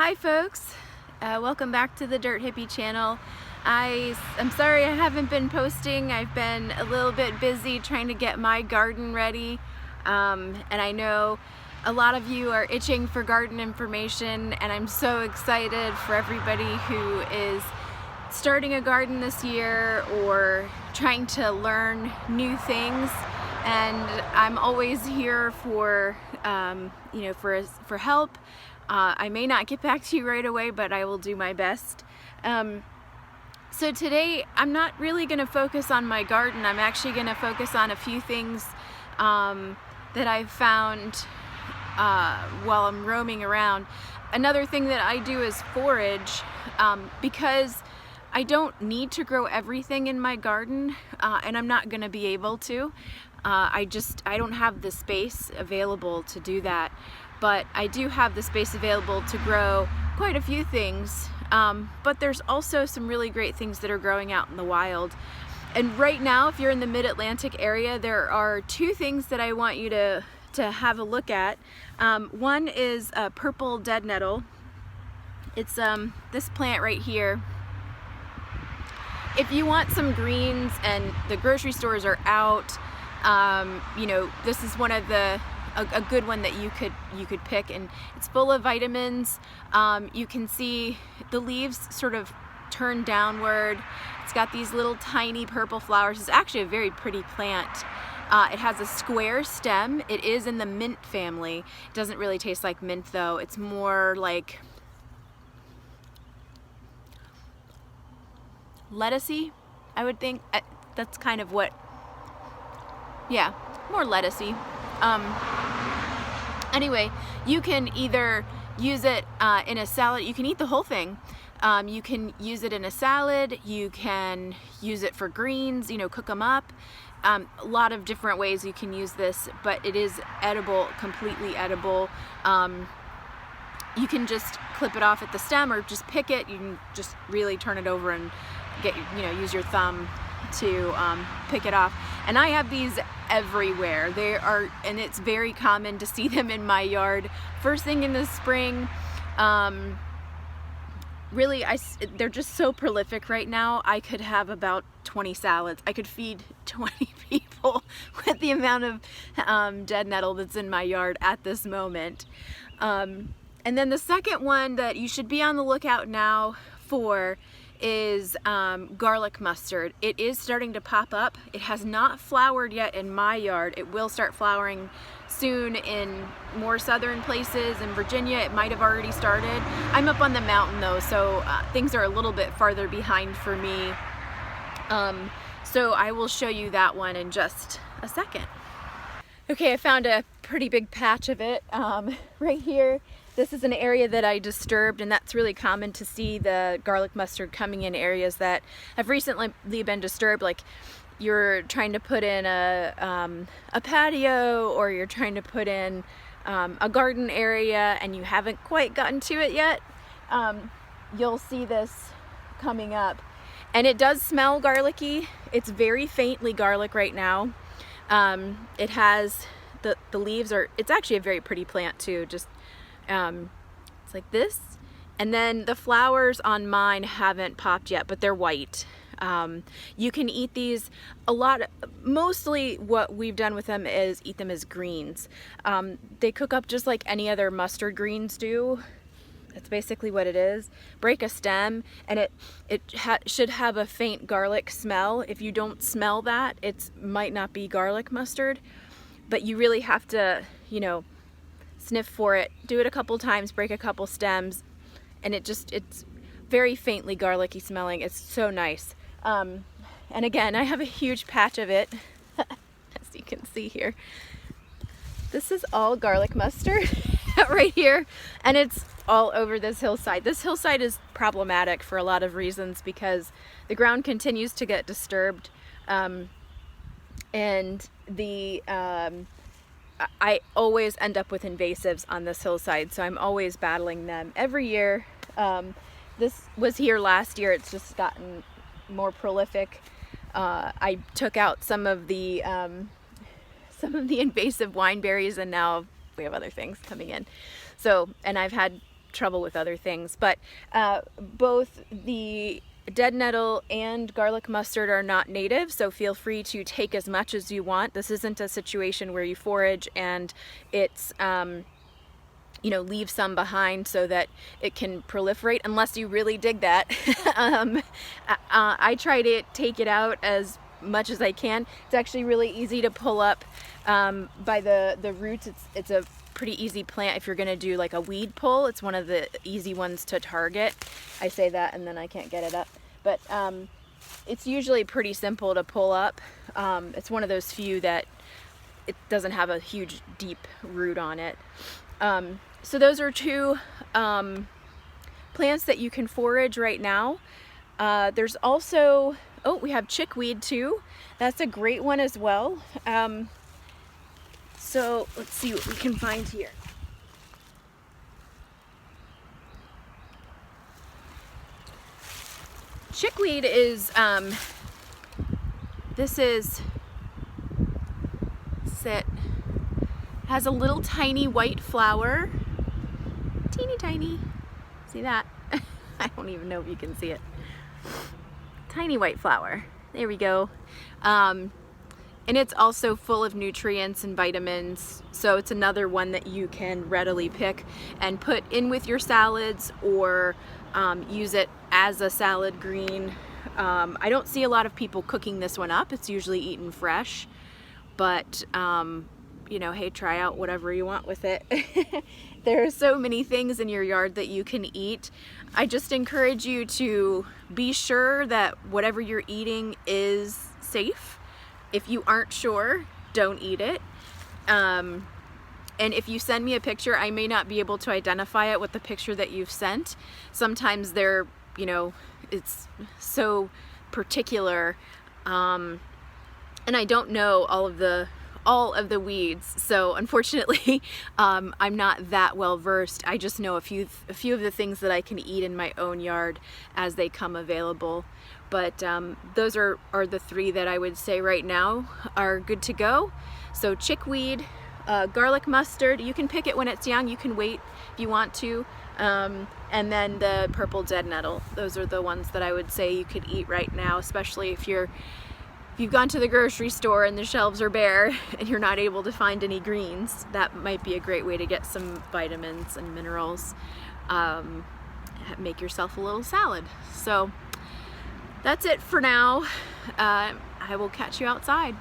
Hi folks, welcome back to the Dirt Hippie channel. I'm sorry I haven't been posting. I've been a little bit busy trying to get my garden ready, and I know a lot of you are itching for garden information, and I'm so excited for everybody who is starting a garden this year or trying to learn new things. And I'm always here for for help. I may not get back to you right away, but I will do my best. So today I'm not really going to focus on my garden. I'm actually going to focus on a few things that I've found while I'm roaming around. Another thing that I do is forage, because I don't need to grow everything in my garden, and I'm not going to be able to. I don't have the space available to do that, but I do have the space available to grow quite a few things. But there's also some really great things that are growing out in the wild. And right now, if you're in the Mid-Atlantic area, there are two things that I want you to have a look at. One is purple dead nettle. It's this plant right here. If you want some greens and the grocery stores are out, this is one of a good one that you could pick, and it's full of vitamins. You can see the leaves sort of turn downward. It's got these little tiny purple flowers. It's actually a very pretty plant. It has a square stem. It is in the mint family. It doesn't really taste like mint though. It's more like lettucey, I would think. That's kind of what, yeah, more lettucey. Anyway, you can either use it in a salad. You can eat the whole thing. You can use it in a salad. You can use it for greens, cook them up. A lot of different ways you can use this, but it is edible, completely edible. You can just clip it off at the stem or just pick it. You can just really turn it over and use your thumb to pick it off. And I have these everywhere. And it's very common to see them in my yard first thing in the spring. Really, they're just so prolific right now. I could have about 20 salads. I could feed 20 people with the amount of dead nettle that's in my yard at this moment. And then the second one that you should be on the lookout now for is garlic mustard. It is starting to pop up. It has not flowered yet in my yard. It will start flowering soon in more southern places. In Virginia, it might have already started. I'm up on the mountain though, so things are a little bit farther behind for me. So I will show you that one in just a second. Okay, I found a pretty big patch of it right here. This is an area that I disturbed, and that's really common to see the garlic mustard coming in areas that have recently been disturbed, like you're trying to put in a patio, or you're trying to put in a garden area and you haven't quite gotten to it yet. You'll see this coming up, and it does smell garlicky. It's very faintly garlic right now. It has the leaves it's actually a very pretty plant too. Just it's like this, and then the flowers on mine haven't popped yet, but they're white. You can eat these mostly what we've done with them is eat them as greens. They cook up just like any other mustard greens do. That's basically what it is. Break a stem, and it should have a faint garlic smell. If you don't smell that, it might not be garlic mustard, but you really have to, sniff for it. Do it a couple times, break a couple stems, and it's very faintly garlicky smelling. It's so nice. And again, I have a huge patch of it, as you can see here. This is all garlic mustard right here, and it's all over this hillside. This hillside is problematic for a lot of reasons because the ground continues to get disturbed, and I always end up with invasives on this hillside, so I'm always battling them every year. This was here last year. It's just gotten more prolific. I took out some of the invasive wineberries, and now we have other things coming in. So, and I've had trouble with other things. But both the dead nettle and garlic mustard are not native, so feel free to take as much as you want. This isn't a situation where you forage and it's you know, leave some behind so that it can proliferate, unless you really dig that. I try to take it out as much as I can. It's actually really easy to pull up by the roots. It's a pretty easy plant if you're gonna do like a weed pull. It's one of the easy ones to target. I say that and then I can't get it up. But it's usually pretty simple to pull up. It's one of those few that it doesn't have a huge deep root on it. So those are two plants that you can forage right now. There's also, oh, we have chickweed too. That's a great one as well. So let's see what we can find here. Chickweed is, has a little tiny white flower. Teeny tiny. See that? I don't even know if you can see it. Tiny white flower. There we go. And it's also full of nutrients and vitamins, so it's another one that you can readily pick and put in with your salads, or use it as a salad green. I don't see a lot of people cooking this one up. It's usually eaten fresh, but you know, hey, try out whatever you want with it. There are so many things in your yard that you can eat. I just encourage you to be sure that whatever you're eating is safe. If you aren't sure, don't eat it. And if you send me a picture, I may not be able to identify it with the picture that you've sent. Sometimes they're, you know, it's so particular, and I don't know all of the weeds, so unfortunately I'm not that well versed. I just know a few of the things that I can eat in my own yard as they come available. But those are the three that I would say right now are good to go. So chickweed, garlic mustard, you can pick it when it's young, you can wait if you want to, and then the purple dead nettle. Those are the ones that I would say you could eat right now, especially if you've gone to the grocery store and the shelves are bare and you're not able to find any greens. That might be a great way to get some vitamins and minerals. Make yourself a little salad. So that's it for now. I will catch you outside.